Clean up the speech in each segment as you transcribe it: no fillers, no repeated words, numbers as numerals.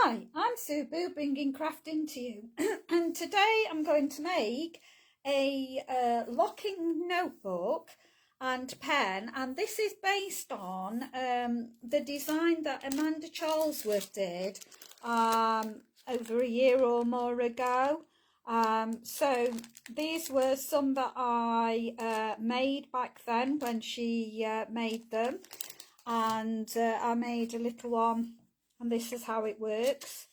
Hi, I'm Sue Boo, bringing crafting to you. And today I'm going to make a locking notebook and pen, and this is based on the design that Amanda Charlesworth did over a year or more ago. So these were some that I made back then when she made them, and I made a little one. And this is how it works,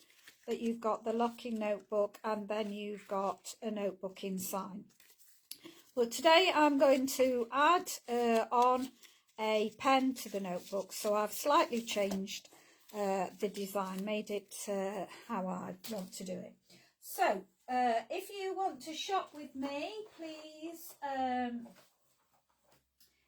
that you've got the locking notebook and then you've got a notebook inside. But today I'm going to add on a pen to the notebook. So I've slightly changed the design, made it how I want to do it. So if you want to shop with me, please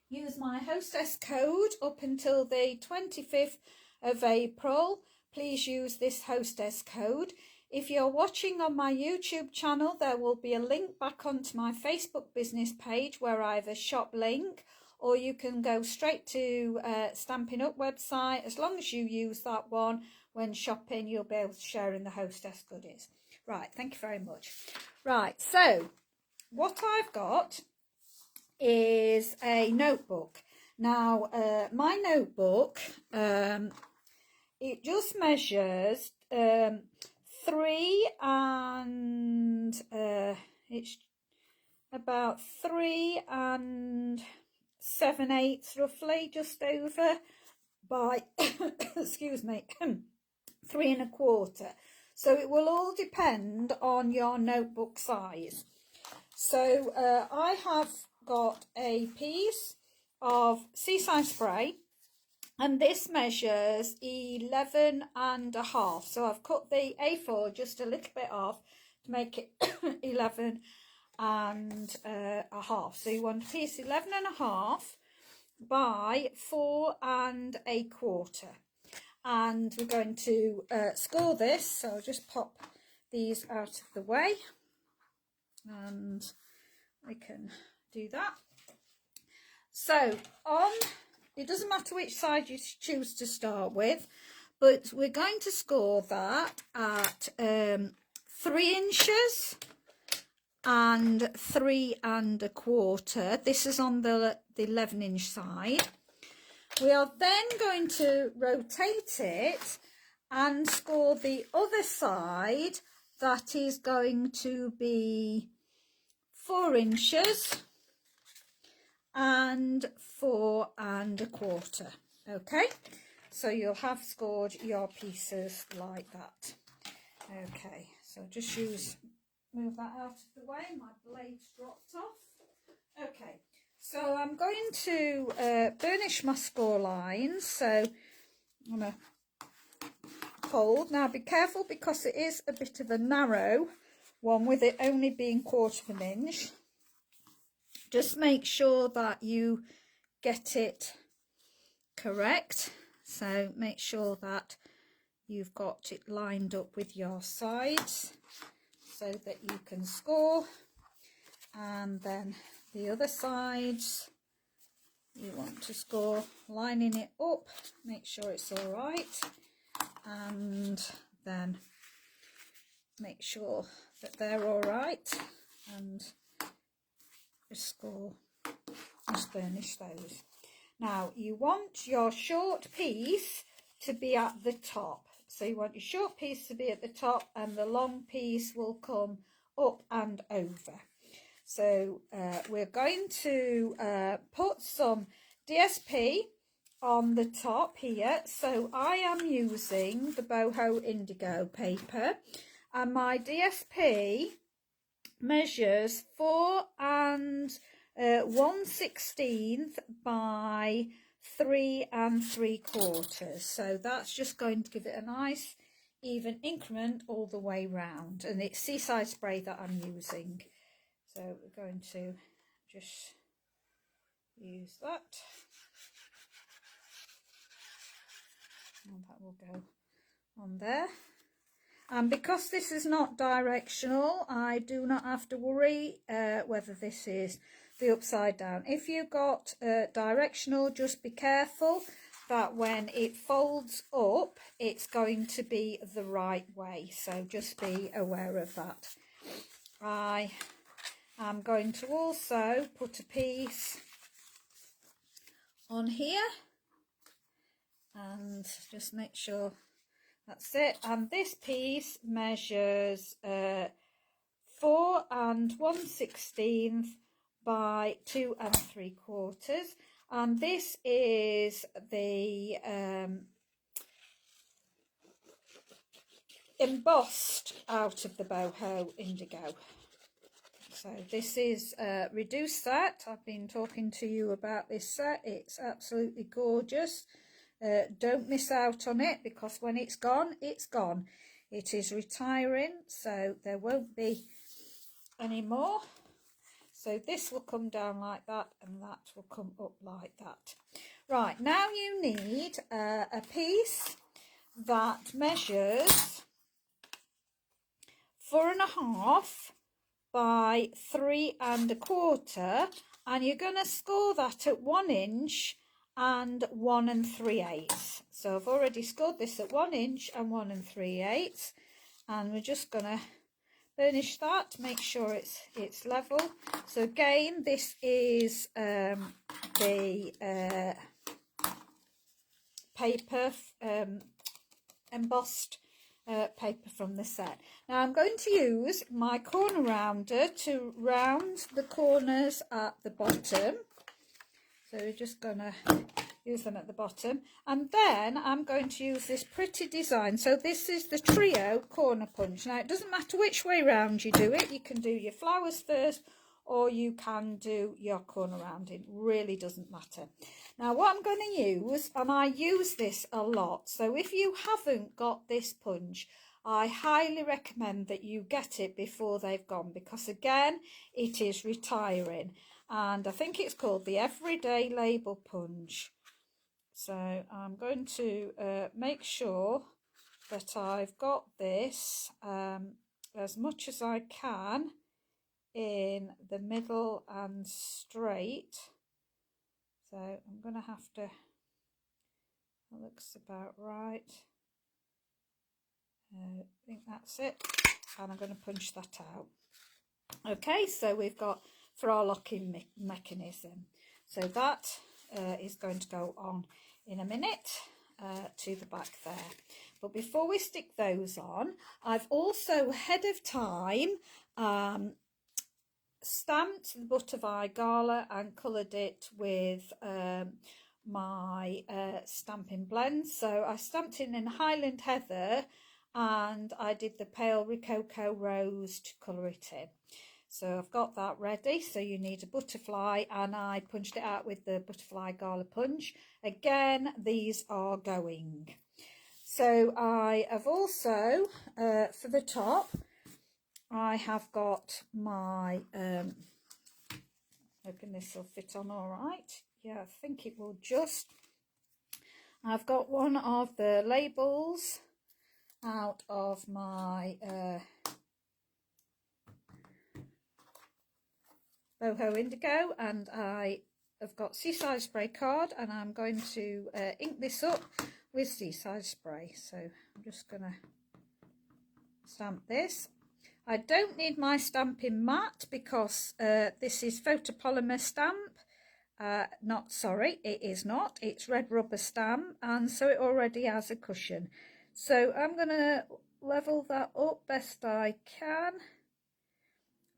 use my hostess code up until the 25th of April. Please use this hostess code. If you're watching on my YouTube channel, there will be a link back onto my Facebook business page where I have a shop link, or you can go straight to Stampin' Up website. As long as you use that one when shopping, you'll be able to share in the hostess goodies. Right, thank you very much. Right, so what I've got is a notebook. Now, my notebook, it just measures 3 and it's about 3 7/8 roughly, just over, by excuse me 3 1/4. So it will all depend on your notebook size. So I have got a piece of Seaside Spray, and this measures 11 1/2. So I've cut the A4 just a little bit off to make it 11 1/2. So you want a piece 11 1/2 by 4 1/4. And we're going to score this. So I'll just pop these out of the way, and we can do that. So it doesn't matter which side you choose to start with, but we're going to score that at 3 inches and 3 1/4. This is on the 11-inch side. We are then going to rotate it and score the other side. That is going to be 4 inches and 4 1/4. Okay, so you'll have scored your pieces like that. Okay, so just move that out of the way. My blade's dropped off. Okay, so I'm going to burnish my score lines. So I'm going to fold. Now be careful, because it is a bit of a narrow one, with it only being 1/4 of an inch. Just make sure that you get it correct. So make sure that you've got it lined up with your sides so that you can score. And then the other sides, you want to score lining it up, make sure it's all right, and then make sure that they're all right, and just score, just burnish those. Now you want your short piece to be at the top. So you want your short piece to be at the top, and the long piece will come up and over. So we're going to put some DSP on the top here. So I am using the Boho Indigo paper, and my DSP measures 4 1/16 by 3 3/4. So that's just going to give it a nice even increment all the way round, and it's Seaside Spray that I'm using. So we're going to just use that, and that will go on there. And because this is not directional, I do not have to worry whether this is the upside down. If you've got directional, just be careful that when it folds up, it's going to be the right way. So just be aware of that. I am going to also put a piece on here and just make sure that's it. And this piece measures 4 1/16 by 2 3/4, and this is the embossed out of the Boho Indigo. So this is a reduced set. I've been talking to you about this set. It's absolutely gorgeous. Don't miss out on it, because when it's gone, it's gone. It is retiring, so there won't be any more. So this will come down like that, and that will come up like that. Right, now you need a piece that measures 4 1/2 by 3 1/4, and you're going to score that at 1 inch and 1 3/8. So I've already scored this at 1 inch and 1 3/8, and we're just going to burnish that, make sure it's level. So again, this is the paper, embossed paper from the set. Now I'm going to use my corner rounder to round the corners at the bottom. So we're just going to use them at the bottom, and then I'm going to use this pretty design. So this is the Trio corner punch. Now it doesn't matter which way round you do it. You can do your flowers first, or you can do your corner rounding. Really doesn't matter. Now what I'm going to use, and I use this a lot, so if you haven't got this punch, I highly recommend that you get it before they've gone, because again, it is retiring. And I think it's called the Everyday Label Punch. So I'm going to make sure that I've got this as much as I can in the middle and straight. So I'm going to have to, that looks about right. I think that's it, and I'm going to punch that out. Okay, so we've got for our locking mechanism. So that is going to go on in a minute to the back there. But before we stick those on, I've also ahead of time stamped the Butterfly Gala and coloured it with my stamping blend. So I stamped it in Highland Heather, and I did the pale Rococo Rose to colour it in. So I've got that ready. So you need a butterfly, and I punched it out with the Butterfly Gala punch. Again, these are going. So I have also, for the top, I have got my, hoping this will fit on all right. Yeah, I think it will just. I've got one of the labels out of my Boho Indigo, and I have got Seaside Spray card, and I'm going to ink this up with Seaside Spray. So I'm just going to stamp this. I don't need my stamping mat because this is photopolymer stamp. It is not. It's red rubber stamp, and so it already has a cushion. So I'm going to level that up best I can.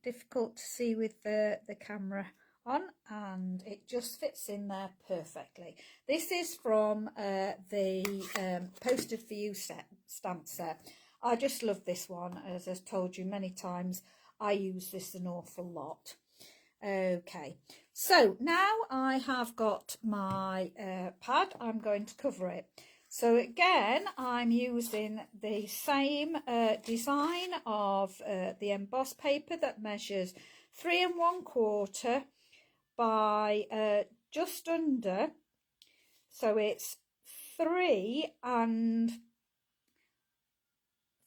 Difficult to see with the camera on, and it just fits in there perfectly. This is from the Posted For You stamp set. I just love this one. As I've told you many times, I use this an awful lot. Okay, so now I have got my pad. I'm going to cover it. So again, I'm using the same design of the embossed paper that measures 3 1/4 by just under. So it's 3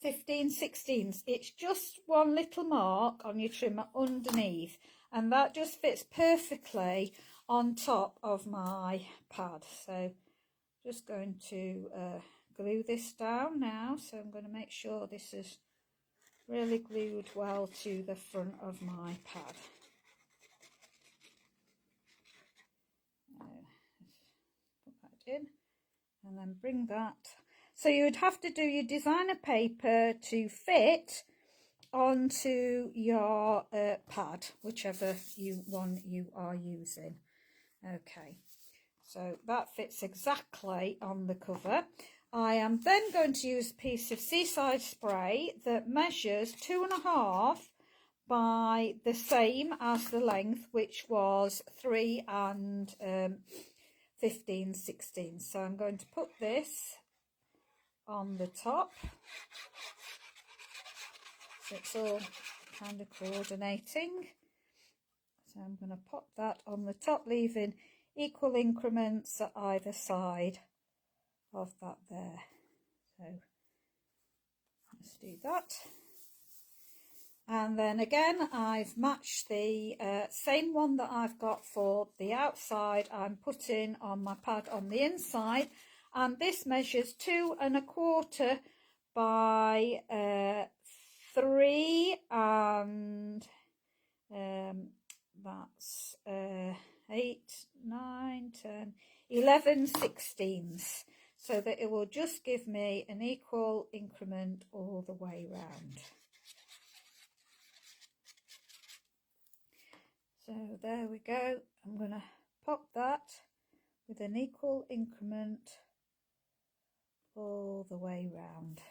15/16. It's just one little mark on your trimmer underneath, and that just fits perfectly on top of my pad. So Just going to glue this down now, so I'm going to make sure this is really glued well to the front of my pad. Put that in and then bring that. So you would have to do your designer paper to fit onto your pad, whichever one you are using. Okay, so that fits exactly on the cover. I am then going to use a piece of Seaside spray that measures 2.5 by the same as the length, which was 3 and 15/16. So I'm going to put this on the top, so it's all kind of coordinating. So I'm going to pop that on the top, leaving equal increments at either side of that there. So let's do that. And then again, I've matched the same one that I've got for the outside. I'm putting on my pad on the inside, and this measures 2.25 by 3, and that's 8, 9, 10, 11/16, so that it will just give me an equal increment all the way round. So there we go. I'm going to pop that with an equal increment all the way round.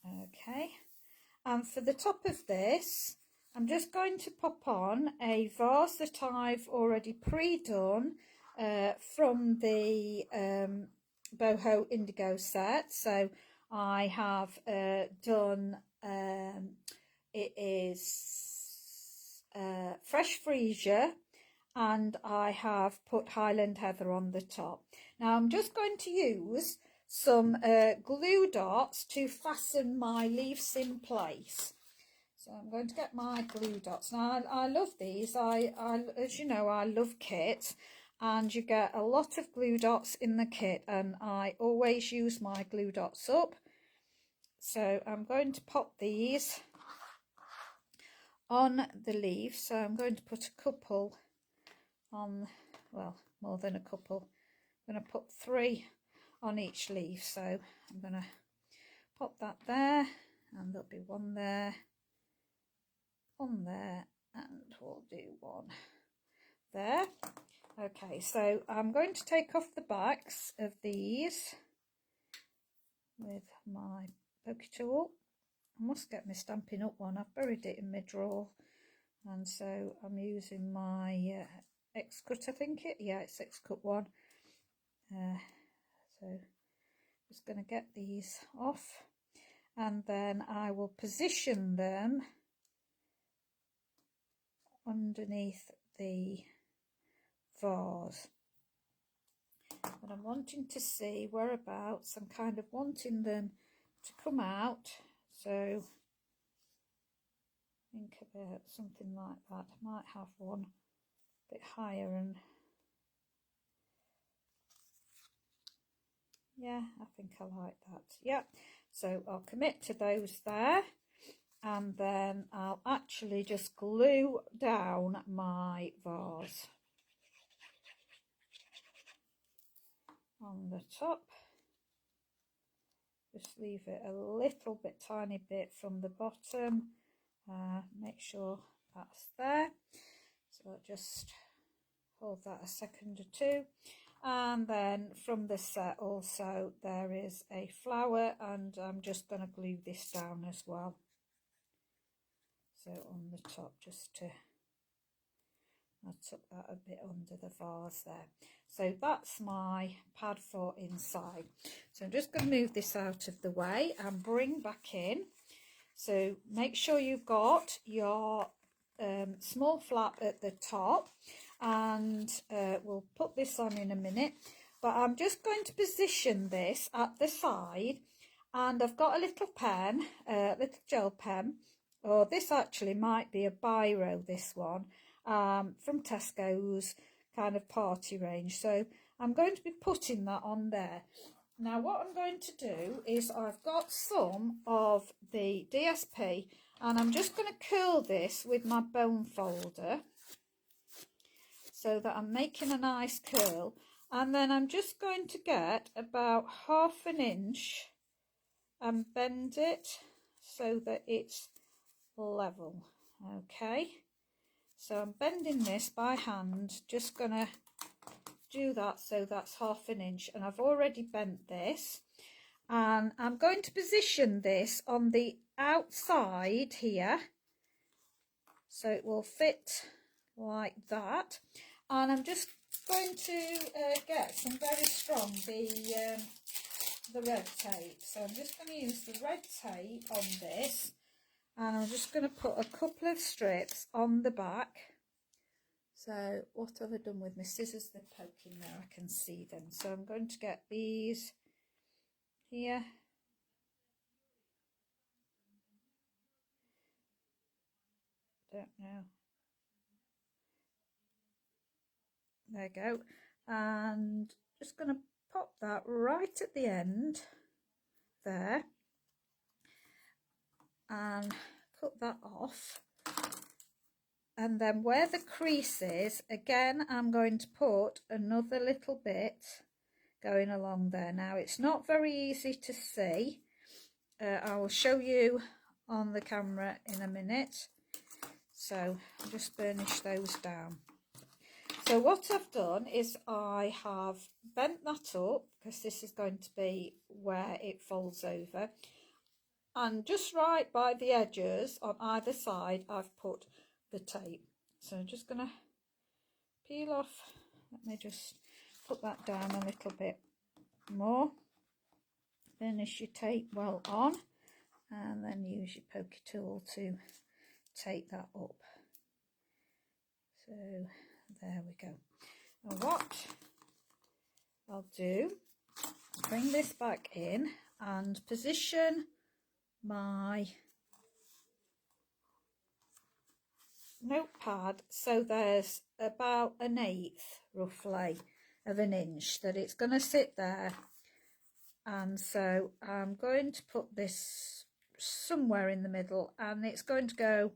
Okay, and for the top of this, I'm just going to pop on a vase that I've already pre-done from the Boho Indigo set. So I have done, it is fresh freesia, and I have put Highland Heather on the top. Now I'm just going to use some glue dots to fasten my leaves in place. So I'm going to get my glue dots. Now I love these. As you know, I love kit, and you get a lot of glue dots in the kit, and I always use my glue dots up. So I'm going to pop these on the leaf. So I'm going to put a couple on, well, more than a couple. I'm going to put 3 on each leaf. So I'm going to pop that there, and there'll be 1 there, 1 there, and we'll do 1 there. Okay, so I'm going to take off the backs of these with my pokey tool. I must get my Stampin' Up one. I've buried it in my drawer, and so I'm using my X-Cut, I think it, yeah, it's X-Cut one. So just going to get these off, and then I will position them underneath the vase. And I'm wanting to see whereabouts. I'm kind of wanting them to come out, so think about something like that. I might have one a bit higher, and yeah, I think I like that. Yeah, so I'll commit to those there, and then I'll actually just glue down my vase on the top. Just leave it a little bit, tiny bit from the bottom. Make sure that's there. So I'll just hold that a second or two. And then from this set also there is a flower, and I'm just going to glue this down as well. So on the top, just to, I took that a bit under the vase there. So that's my pad for inside. So I'm just going to move this out of the way and bring back in. So make sure you've got your small flap at the top, and we'll put this on in a minute. But I'm just going to position this at the side, and I've got a little pen, little gel pen, or this actually might be a biro, this one, from Tesco's kind of party range. So I'm going to be putting that on there. Now what I'm going to do is I've got some of the DSP and I'm just going to curl this with my bone folder so that I'm making a nice curl, and then I'm just going to get about 1/2 inch and bend it so that it's level. Okay, so I'm bending this by hand, just gonna do that so that's 1/2 inch, and I've already bent this, and I'm going to position this on the outside here so it will fit like that. And I'm just going to get some very strong the red tape, so I'm just going to use the red tape on this, and I'm just going to put a couple of strips on the back. So what have I done with my scissors? They're poking there, I can see them. So I'm going to get these here. Don't know. There you go. And just going to pop that right at the end there and cut that off. And then where the crease is, again, I'm going to put another little bit going along there. Now, it's not very easy to see. I will show you on the camera in a minute. So I'll just burnish those down. So what I've done is I have bent that up, because this is going to be where it folds over. And just right by the edges on either side, I've put the tape. So I'm just going to peel off. Let me just put that down a little bit more. Finish your tape well on, and then use your pokey tool to take that up. So there we go. And what I'll do, bring this back in and position my notepad so there's about 1/8 roughly of an inch that it's going to sit there. And so I'm going to put this somewhere in the middle, and it's going to go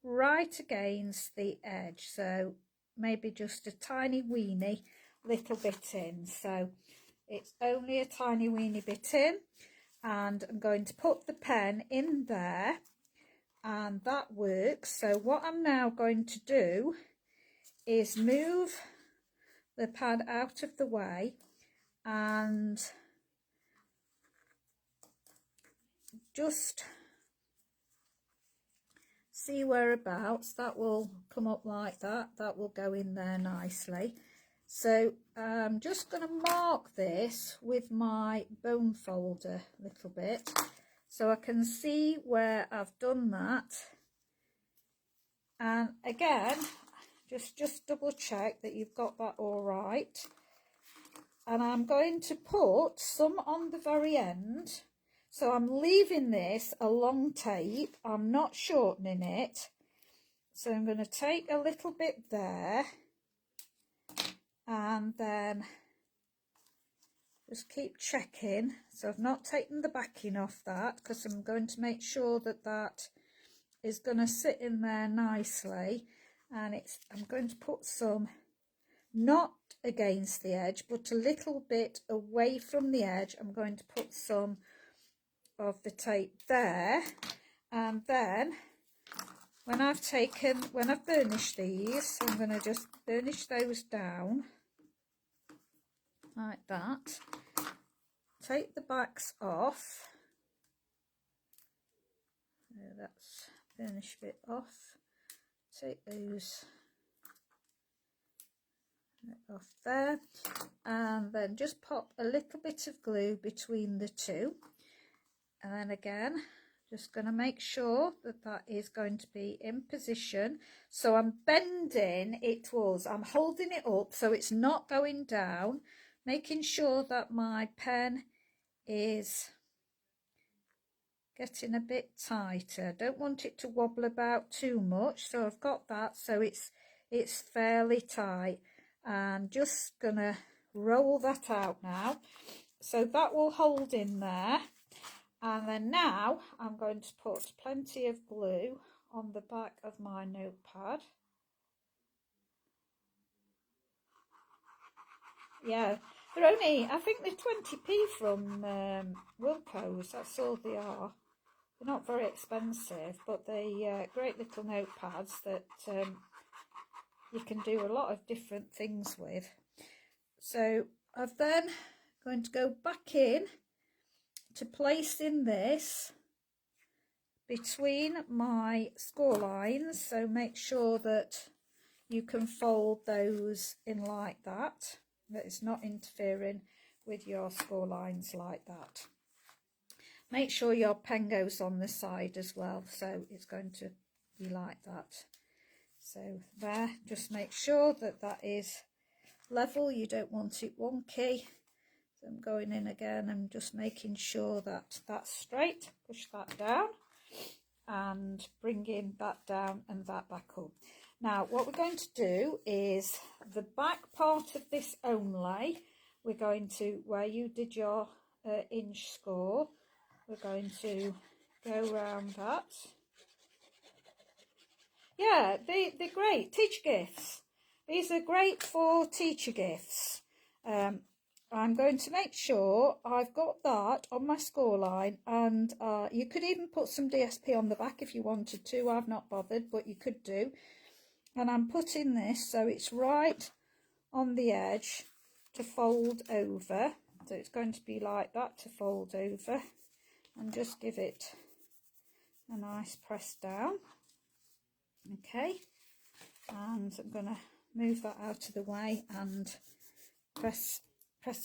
right against the edge, so maybe just a tiny weeny little bit in. So it's only a tiny weeny bit in, and I'm going to put the pen in there, and that works. So what I'm now going to do is move the pad out of the way and just see whereabouts that will come up like that. That will go in there nicely. So I'm just going to mark this with my bone folder a little bit so I can see where I've done that. And again, just double check that you've got that all right. And I'm going to put some on the very end. So I'm leaving this a long tape, I'm not shortening it. So I'm going to take a little bit there, and then just keep checking. So I've not taken the backing off that, because I'm going to make sure that that is going to sit in there nicely. And I'm going to put some not against the edge, but a little bit away from the edge. I'm going to put some of the tape there, and then when I've burnished these, I'm going to just burnish those down like that. Take the backs off. That's burnish bit off. Take those off there, and then just pop a little bit of glue between the two. And then again, just going to make sure that that is going to be in position. So I'm bending it towards, I'm holding it up so it's not going down, making sure that my pen is getting a bit tighter. I don't want it to wobble about too much, so I've got that so it's fairly tight. And just gonna roll that out now. So that will hold in there. And then now I'm going to put plenty of glue on the back of my notepad. Yeah, they're only, I think they're 20p from Wilko's, that's all they are. They're not very expensive, but they're great little notepads that you can do a lot of different things with. So I've then going to go back in to placing this between my score lines, so make sure that you can fold those in like that it's not interfering with your score lines like that. Make sure your pen goes on the side as well, so it's going to be like that. So there, just make sure that that is level, you don't want it wonky. So I'm going in again and just making sure that that's straight. Push that down and bringing that down and that back up. Now what we're going to do is the back part of this only, we're going to, where you did your inch score, we're going to go around that. Yeah, they're great, teacher gifts. These are great for teacher gifts. I'm going to make sure I've got that on my score line, and you could even put some DSP on the back if you wanted to. I've not bothered, but you could do. And I'm putting this so it's right on the edge to fold over. So it's going to be like that to fold over, and just give it a nice press down. Okay, and I'm going to move that out of the way and press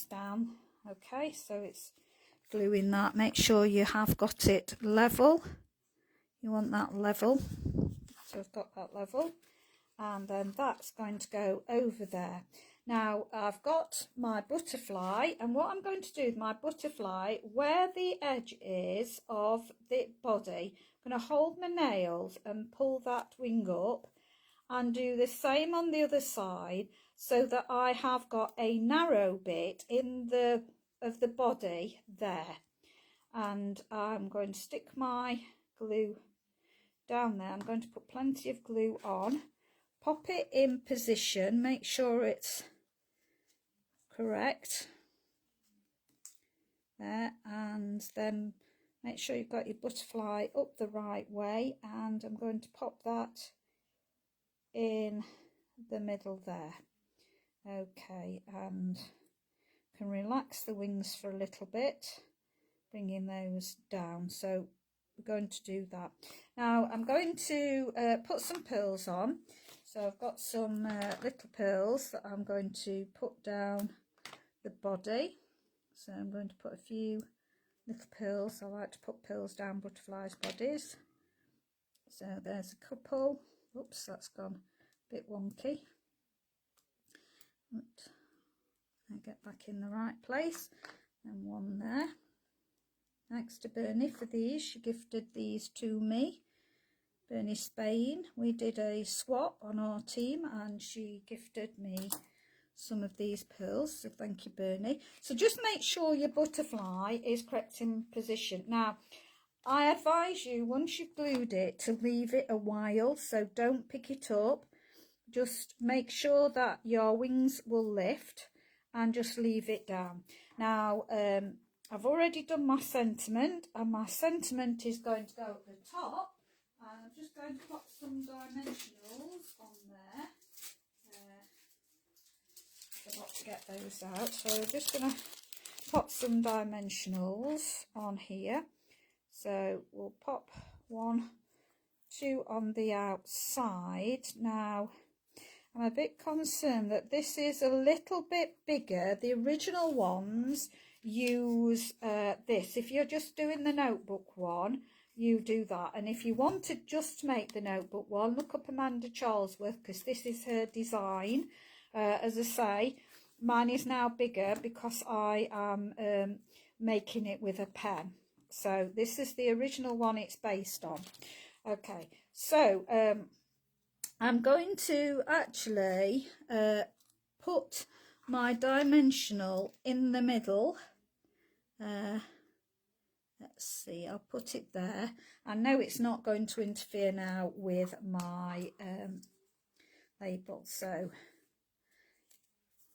down. Okay, so it's gluing that. Make sure you have got it level. You want that level. So I've got that level, and then that's going to go over there. Now I've got my butterfly, and what I'm going to do with my butterfly, where the edge is of the body, I'm going to hold my nails and pull that wing up and do the same on the other side, so that I have got a narrow bit in the of the body there. And I'm going to stick my glue down there. I'm going to put plenty of glue on, pop it in position, make sure it's correct there, and then make sure you've got your butterfly up the right way, and I'm going to pop that in the middle there. Okay, and can relax the wings for a little bit, bringing those down. So we're going to do that. Now I'm going to put some pearls on. So I've got some little pearls that I'm going to put down the body. So I'm going to put a few little pearls. I like to put pearls down butterflies' bodies. So there's a couple. Oops, that's gone a bit wonky. I get back in the right place, and one there. Thanks to Bernie for these. She gifted these to me. Bernie Spain. We did a swap on our team, and she gifted me some of these pearls. So thank you, Bernie. So just make sure your butterfly is correct in position. Now, I advise you, once you've glued it, to leave it a while. So don't pick it up. Just make sure that your wings will lift, and just leave it down. Now I've already done my sentiment, and my sentiment is going to go at the top, and I'm just going to put some dimensionals on there. I forgot to get those out, so we're just going to pop some dimensionals on here. So we'll pop 1, 2 on the outside. Now I'm a bit concerned that this is a little bit bigger. The original ones use this. If you're just doing the notebook one, you do that. And if you wanted just to make the notebook one, look up Amanda Charlesworth, because this is her design. As I say, mine is now bigger because I am making it with a pen. So this is the original one it's based on. Okay, so I'm going to actually put my dimensional in the middle. Let's see, I'll put it there. I know it's not going to interfere now with my label, so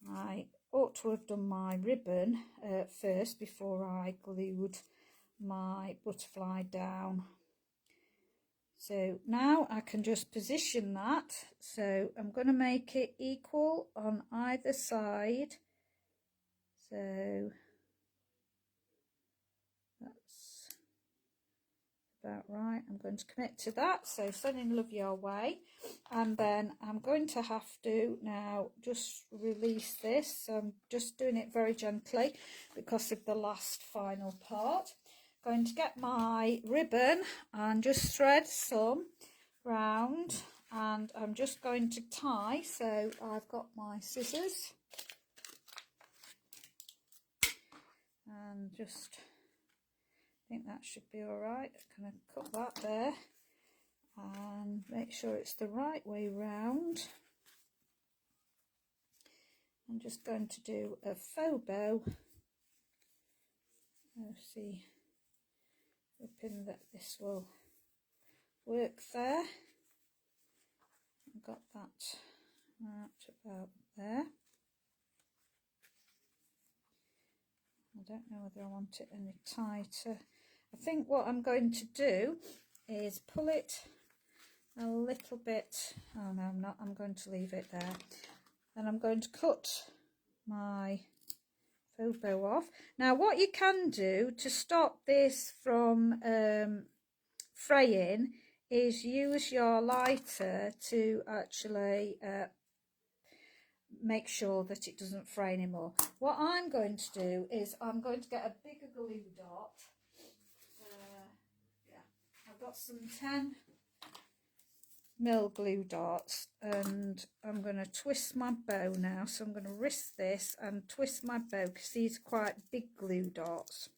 I ought to have done my ribbon first before I glued my butterfly down. So now I can just position that. So I'm going to make it equal on either side. So that's about right. I'm going to commit to that. So sending love your way. And then I'm going to have to now just release this. So I'm just doing it very gently because of the last final part. Going to get my ribbon and just thread some round, and I'm just going to tie. So I've got my scissors and just think that should be all right. I'm going to cut that there and make sure it's the right way round. I'm just going to do a faux bow. Let's see, hoping that this will work there. I've got that right about there. I don't know whether I want it any tighter. I think what I'm going to do is pull it a little bit. Oh no, I'm not. I'm going to leave it there. And I'm going to cut my faux bow off. Now what you can do to stop this from fraying is use your lighter to actually make sure that it doesn't fray anymore. What I'm going to do is I'm going to get a bigger glue dot. Yeah, I've got some 10mm glue dots, and I'm going to twist my bow now. So I'm going to wrist this and twist my bow because these are quite big glue dots.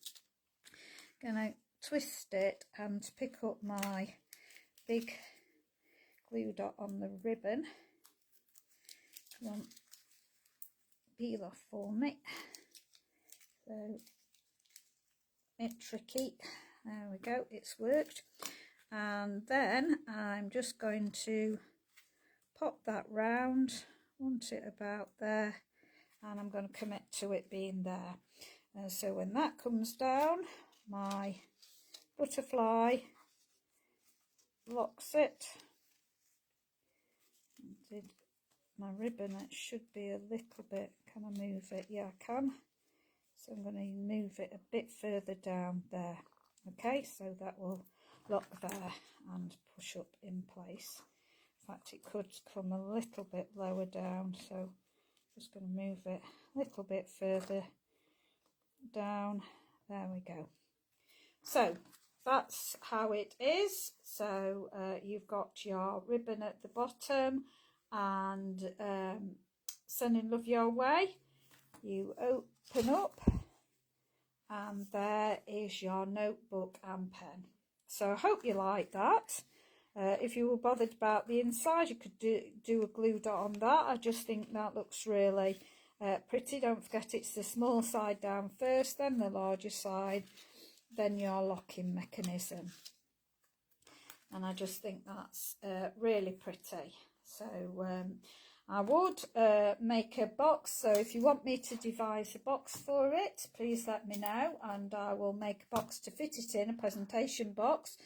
Going to twist it and pick up my big glue dot on the ribbon. Come on, peel off for me. So it's tricky. There we go, it's worked. And then I'm just going to pop that round, want it about there, and I'm going to commit to it being there. And so when that comes down, my butterfly locks it. Did my ribbon, it should be a little bit, can I move it? Yeah, I can. So I'm going to move it a bit further down there. Okay, so that will lock there and push up in place. In fact, it could come a little bit lower down, so just going to move it a little bit further down. There we go. So that's how it is. So you've got your ribbon at the bottom, and sending love your way. You open up, and there is your notebook and pen. So I hope you like that. If you were bothered about the inside, you could do a glue dot on that. I just think that looks really pretty. Don't forget, it's the small side down first, then the larger side, then your locking mechanism. And I just think that's really pretty. So I would make a box. So if you want me to devise a box for it, please let me know, and I will make a box to fit it in, a presentation box,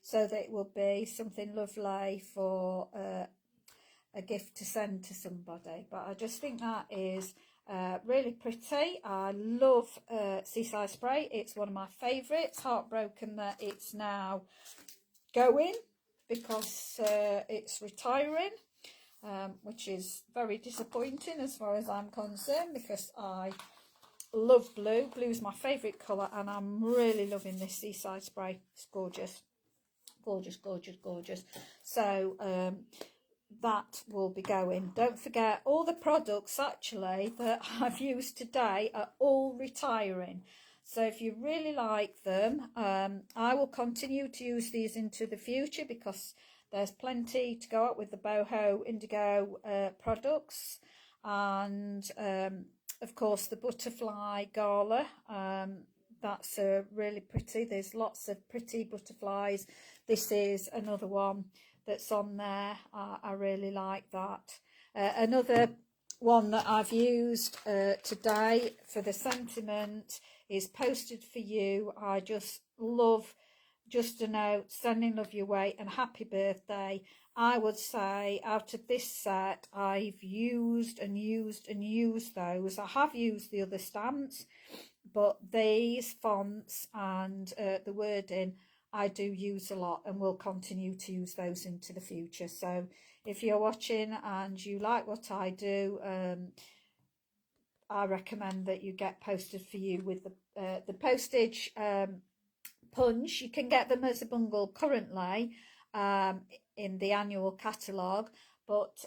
so that it will be something lovely for a gift to send to somebody. But I just think that is really pretty. I love Seaside Spray. It's one of my favourites. Heartbroken that it's now going because it's retiring, which is very disappointing as far as I'm concerned, because I love blue. Blue is my favourite colour, and I'm really loving this Seaside Spray. It's gorgeous. Gorgeous, gorgeous, gorgeous. So that will be going. Don't forget, all the products actually that I've used today are all retiring. So if you really like them, I will continue to use these into the future, because there's plenty to go up with the Boho Indigo products, and of course, the Butterfly Gala. That's really pretty. There's lots of pretty butterflies. This is another one that's on there. I really like that. Another one that I've used today for the sentiment is Posted for You. I just love just a note, sending love your way and happy birthday. I would say out of this set, I've used and used and used those. I have used the other stamps, but these fonts and the wording I do use a lot, and will continue to use those into the future. So if you're watching and you like what I do, I recommend that you get Posted for You with the postage punch. You can get them as a bundle currently in the annual catalogue, but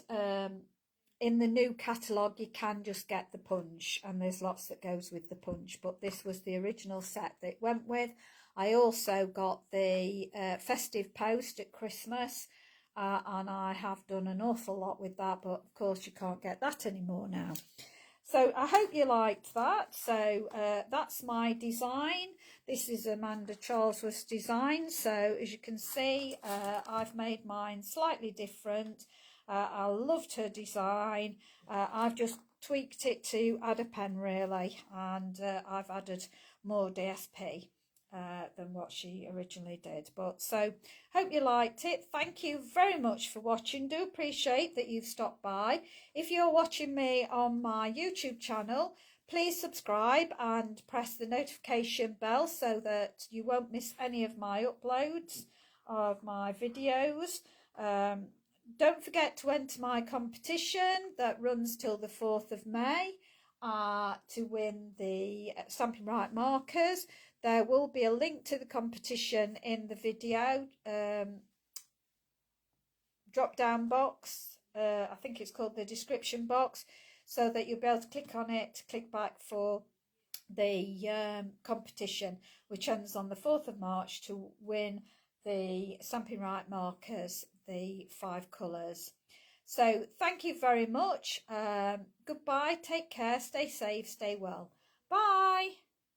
in the new catalogue you can just get the punch, and there's lots that goes with the punch, but this was the original set that it went with. I also got the festive post at Christmas, and I have done an awful lot with that, but of course you can't get that anymore now. So I hope you liked that. So that's my design. This is Amanda Charlesworth's design. So as you can see, I've made mine slightly different. I loved her design. I've just tweaked it to add a pen really, and I've added more DSP than what she originally did. But so hope you liked it. Thank you very much for watching. Do appreciate that you've stopped by. If you're watching me on my YouTube channel, please subscribe and press the notification bell so that you won't miss any of my uploads of my videos. Don't forget to enter my competition that runs till the 4th of May to win the Stampin' Right markers. There will be a link to the competition in the video drop down box. I think it's called the description box, so that you'll be able to click on it to click back for the competition, which ends on the 4th of March, to win the Stampin' Right markers, the 5 colours. So thank you very much. Goodbye, take care, stay safe, stay well. Bye.